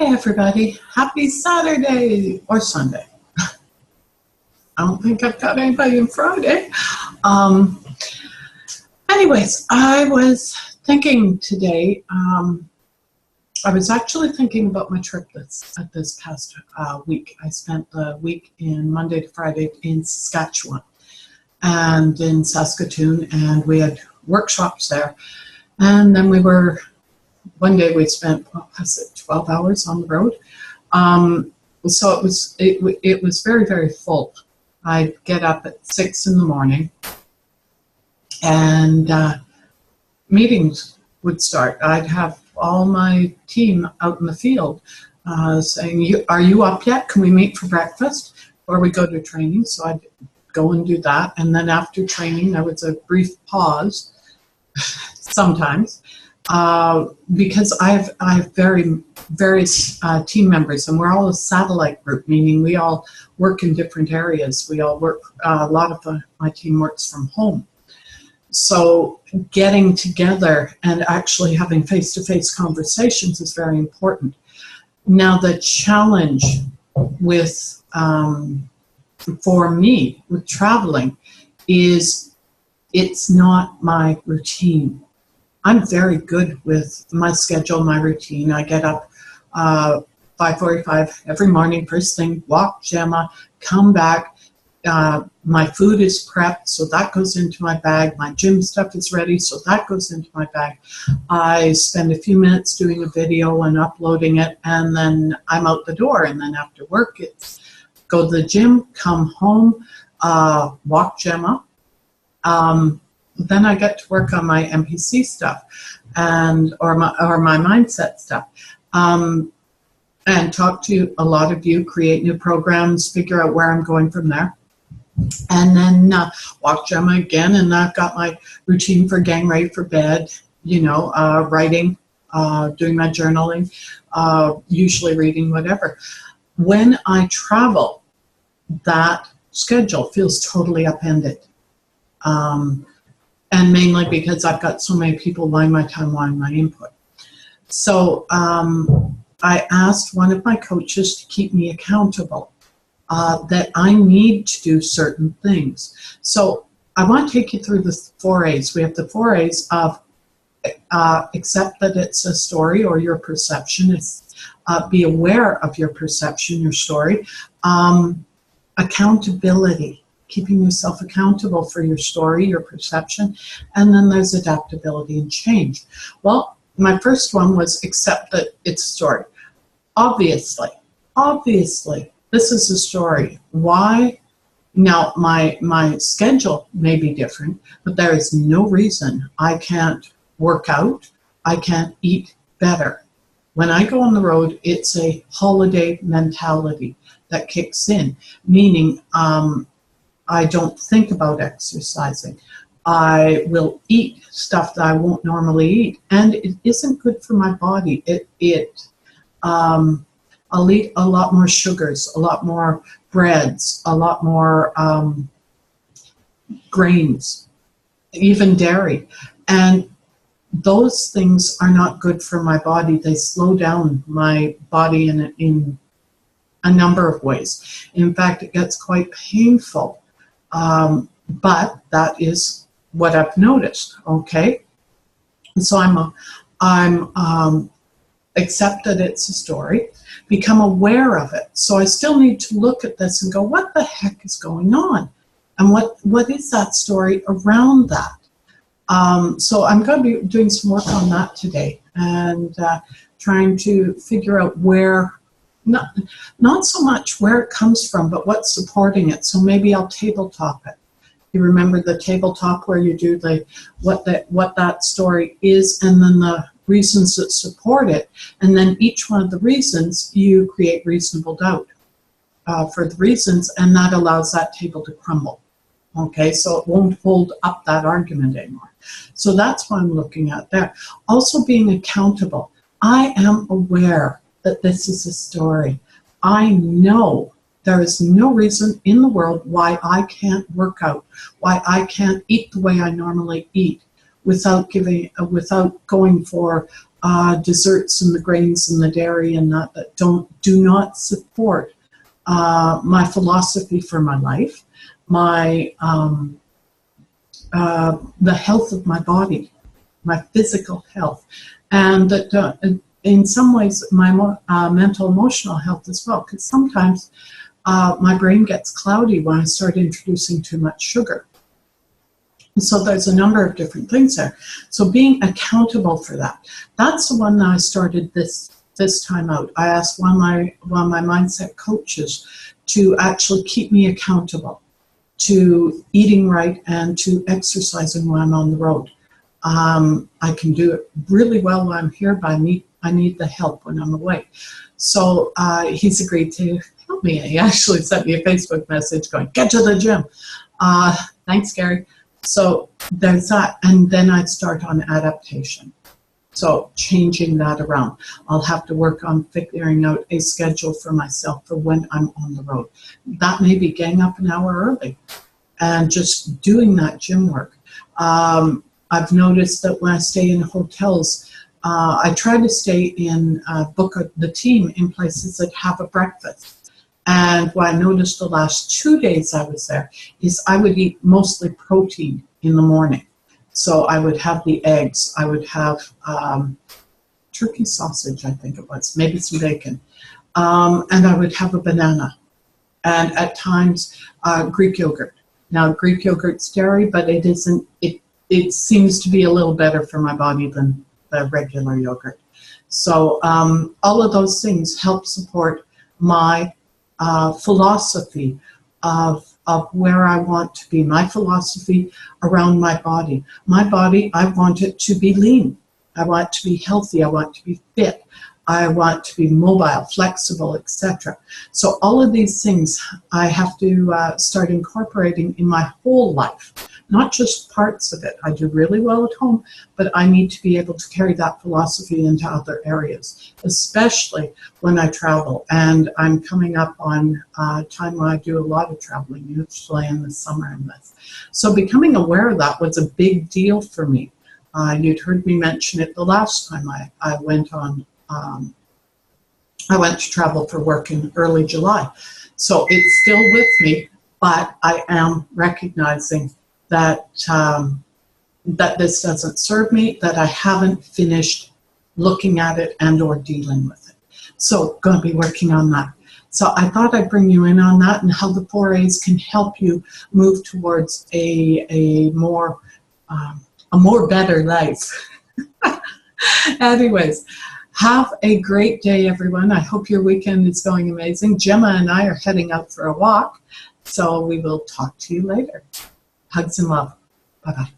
Hey everybody, happy Saturday or Sunday. I don't think I've got anybody on Friday. Anyways, I was thinking today, I was actually thinking about my trip this past week. I spent the week in Monday to Friday in Saskatchewan and in Saskatoon, and we had workshops there. And then one day we spent, 12 hours on the road. So it was very, very full. I'd get up at 6 in the morning and meetings would start. I'd have all my team out in the field saying, are you up yet? Can we meet for breakfast? Or we go to training. So I'd go and do that. And then after training, there was a brief pause sometimes. Because I have various team members, and we're all a satellite group, meaning we all work in different areas. We all work, a lot of my team works from home. So getting together and actually having face-to-face conversations is very important. Now the challenge with, for me, with traveling is it's not my routine. I'm very good with my schedule, my routine. I get up 5:45 every morning, first thing, walk Gemma, come back. My food is prepped, so that goes into my bag. My gym stuff is ready, so that goes into my bag. I spend a few minutes doing a video and uploading it, and then I'm out the door. And then after work, it's go to the gym, come home, walk Gemma. Then I get to work on my MPC stuff or my mindset stuff, and talk to a lot of you, create new programs, figure out where I'm going from there, and then walk Gemma again. And I've got my routine for getting ready for bed, writing, doing my journaling, usually reading, whatever. When I travel, that schedule feels totally upended. And mainly because I've got so many people wanting my time, wanting my input. So I asked one of my coaches to keep me accountable, that I need to do certain things. So I want to take you through the 4 A's. We have the 4 A's of accept that it's a story or your perception. Be aware of your perception, your story. Accountability. Keeping yourself accountable for your story, your perception, and then there's adaptability and change. Well, my first one was accept that it's a story. Obviously, this is a story. Why? Now, my schedule may be different, but there is no reason I can't work out, I can't eat better. When I go on the road, it's a holiday mentality that kicks in, meaning I don't think about exercising. I will eat stuff that I won't normally eat, and it isn't good for my body. I'll eat a lot more sugars, a lot more breads, a lot more grains, even dairy, and those things are not good for my body. They slow down my body in a number of ways. In fact, it gets quite painful. But that is what I've noticed. Okay, and so I'm accept that it's a story, become aware of it. So I still need to look at this and go, what the heck is going on, and what is that story around that? So I'm going to be doing some work on that today and trying to figure out where. Not so much where it comes from, but what's supporting it. So maybe I'll tabletop it. You remember the tabletop where you do what that story is, and then the reasons that support it, and then each one of the reasons you create reasonable doubt for the reasons, and that allows that table to crumble. Okay, so it won't hold up that argument anymore. So that's what I'm looking at there. Also being accountable. I am aware that this is a story. I know there is no reason in the world why I can't work out, why I can't eat the way I normally eat without going for desserts and the grains and the dairy and that do not support my philosophy for my life, my the health of my body, my physical health, and that in some ways my mental emotional health as well, because sometimes my brain gets cloudy when I start introducing too much sugar. And so there's a number of different things there. So being accountable for that, that's the one that I started this time out. I asked one of my mindset coaches to actually keep me accountable to eating right and to exercising when I'm on the road. I can do it really well when I'm here, but I need the help when I'm away. So he's agreed to help me. He actually sent me a Facebook message going, "Get to the gym." Thanks, Gary. So there's that. And then I'd start on adaptation. So changing that around. I'll have to work on figuring out a schedule for myself for when I'm on the road. That may be getting up an hour early and just doing that gym work. I've noticed that when I stay in hotels, I try to stay in, book the team in places that have a breakfast. And what I noticed the last 2 days I was there is I would eat mostly protein in the morning. So I would have the eggs, I would have turkey sausage, I think it was, maybe some bacon, and I would have a banana, and at times Greek yogurt. Now Greek yogurt's dairy, but it isn't. It seems to be a little better for my body than the regular yogurt. So all of those things help support my philosophy of where I want to be, my philosophy around my body. My body, I want it to be lean. I want it to be healthy. I want it to be fit. I want to be mobile, flexible, etc. So all of these things I have to start incorporating in my whole life, not just parts of it. I do really well at home, but I need to be able to carry that philosophy into other areas, especially when I travel. And I'm coming up on time when I do a lot of traveling, usually in the summer and this. So becoming aware of that was a big deal for me. You'd heard me mention it the last time I went on. I went to travel for work in early July. So it's still with me, but I am recognizing that that this doesn't serve me, that I haven't finished looking at it and or dealing with it. So going to be working on that. So I thought I'd bring you in on that and how the 4A's can help you move towards a more better life. Anyways, have a great day, everyone. I hope your weekend is going amazing. Gemma and I are heading out for a walk, so we will talk to you later. Hugs and love. Bye-bye.